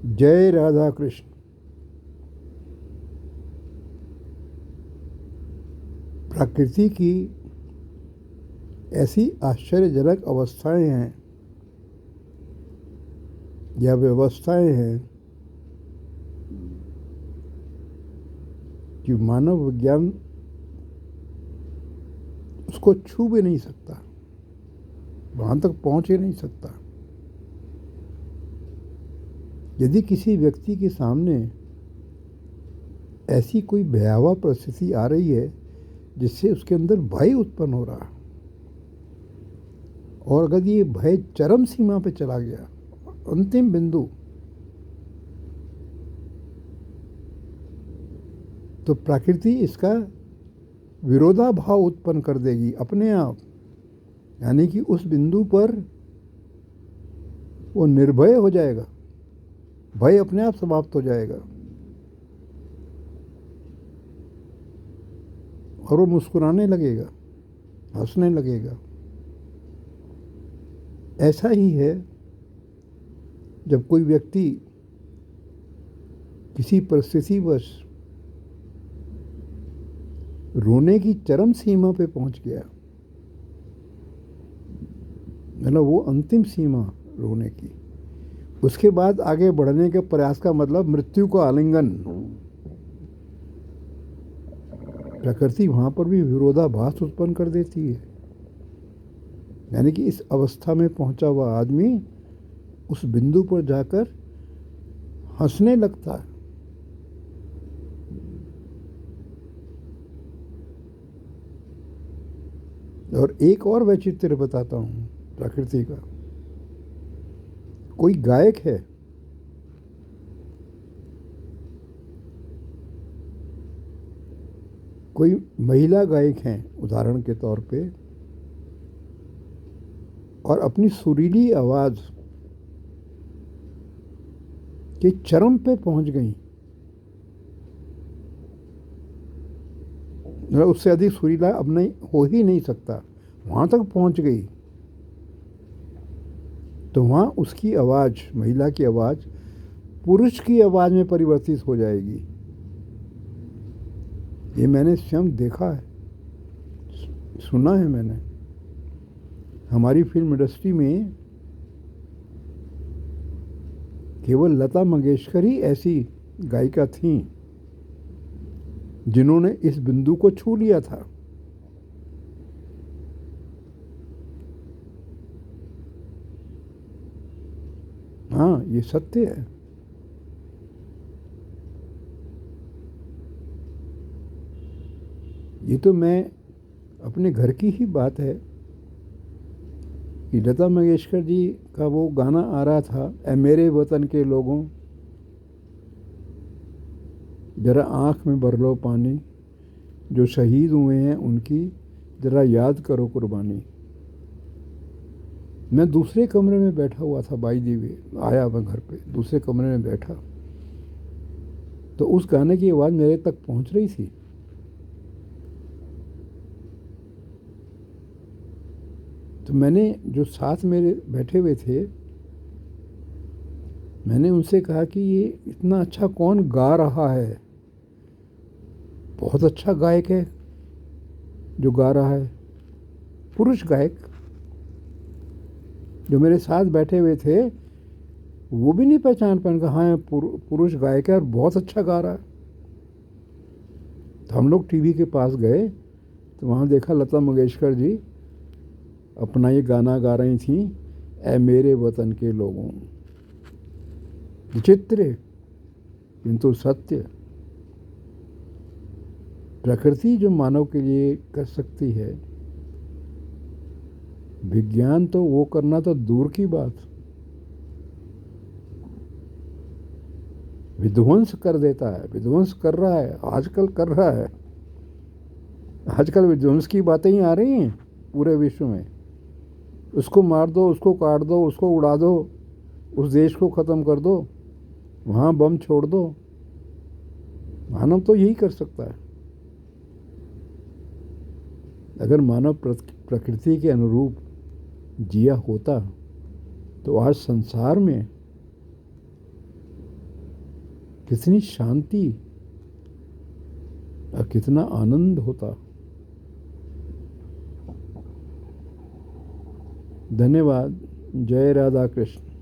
जय राधा कृष्ण। प्रकृति की ऐसी आश्चर्यजनक अवस्थाएं हैं या व्यवस्थाएं हैं कि मानव विज्ञान उसको छू भी नहीं सकता, वहां तक पहुंच ही नहीं सकता। यदि किसी व्यक्ति के सामने ऐसी कोई भयावह परिस्थिति आ रही है जिससे उसके अंदर भय उत्पन्न हो रहा, और अगर ये भय चरम सीमा पे चला गया, अंतिम बिंदु, तो प्रकृति इसका विरोधाभाव उत्पन्न कर देगी अपने आप। यानी कि उस बिंदु पर वो निर्भय हो जाएगा, भय अपने आप समाप्त हो जाएगा और वो मुस्कुराने लगेगा, हंसने लगेगा। ऐसा ही है जब कोई व्यक्ति किसी परिस्थितिवश रोने की चरम सीमा पे पहुंच गया, मतलब वो अंतिम सीमा रोने की, उसके बाद आगे बढ़ने के प्रयास का मतलब मृत्यु का आलिंगन। प्रकृति वहां पर भी विरोधाभास उत्पन्न कर देती है। यानी कि इस अवस्था में पहुंचा हुआ आदमी उस बिंदु पर जाकर हंसने लगता है। और एक और वैचित्र्य बताता हूं प्रकृति का। कोई गायक है, कोई महिला गायक हैं उदाहरण के तौर पे, और अपनी सुरीली आवाज के चरम पे पहुंच गई, मतलब उससे अधिक सुरीला अब नहीं हो ही नहीं सकता, वहां तक पहुंच गई, तो वहां उसकी आवाज, महिला की आवाज पुरुष की आवाज में परिवर्तित हो जाएगी। ये मैंने स्वयं देखा है, सुना है मैंने। हमारी फिल्म इंडस्ट्री में केवल लता मंगेशकर ही ऐसी गायिका थीं जिन्होंने इस बिंदु को छू लिया था। हाँ, ये सत्य है। ये तो मैं अपने घर की ही बात है कि लता मंगेशकर जी का वो गाना आ रहा था, ऐ मेरे वतन के लोगों जरा आंख में भर लो पानी, जो शहीद हुए हैं उनकी जरा याद करो कुर्बानी। मैं दूसरे कमरे में बैठा हुआ था, बाई दी वे आया मैं घर पे, दूसरे कमरे में बैठा, तो उस गाने की आवाज़ मेरे तक पहुंच रही थी। तो मैंने, जो साथ मेरे बैठे हुए थे, मैंने उनसे कहा कि ये इतना अच्छा कौन गा रहा है? बहुत अच्छा गायक है जो गा रहा है, पुरुष गायक। जो मेरे साथ बैठे हुए थे वो भी नहीं पहचान पाए, कहा हाँ पुरुष गायक है और बहुत अच्छा गा रहा है। तो हम लोग टीवी के पास गए तो वहाँ देखा लता मंगेशकर जी अपना ये गाना गा रही थी, ऐ मेरे वतन के लोगों। विचित्र किंतु सत्य। प्रकृति जो मानव के लिए कर सकती है, विज्ञान तो वो करना तो दूर की बात, विध्वंस कर देता है, विध्वंस कर रहा है, आजकल कर रहा है। आजकल विध्वंस की बातें ही आ रही हैं पूरे विश्व में। उसको मार दो, उसको काट दो, उसको उड़ा दो, उस देश को ख़त्म कर दो, वहाँ बम छोड़ दो। मानव तो यही कर सकता है। अगर मानव प्रकृति के अनुरूप जिया होता तो आज संसार में कितनी शांति और कितना आनंद होता। धन्यवाद। जय राधा कृष्ण।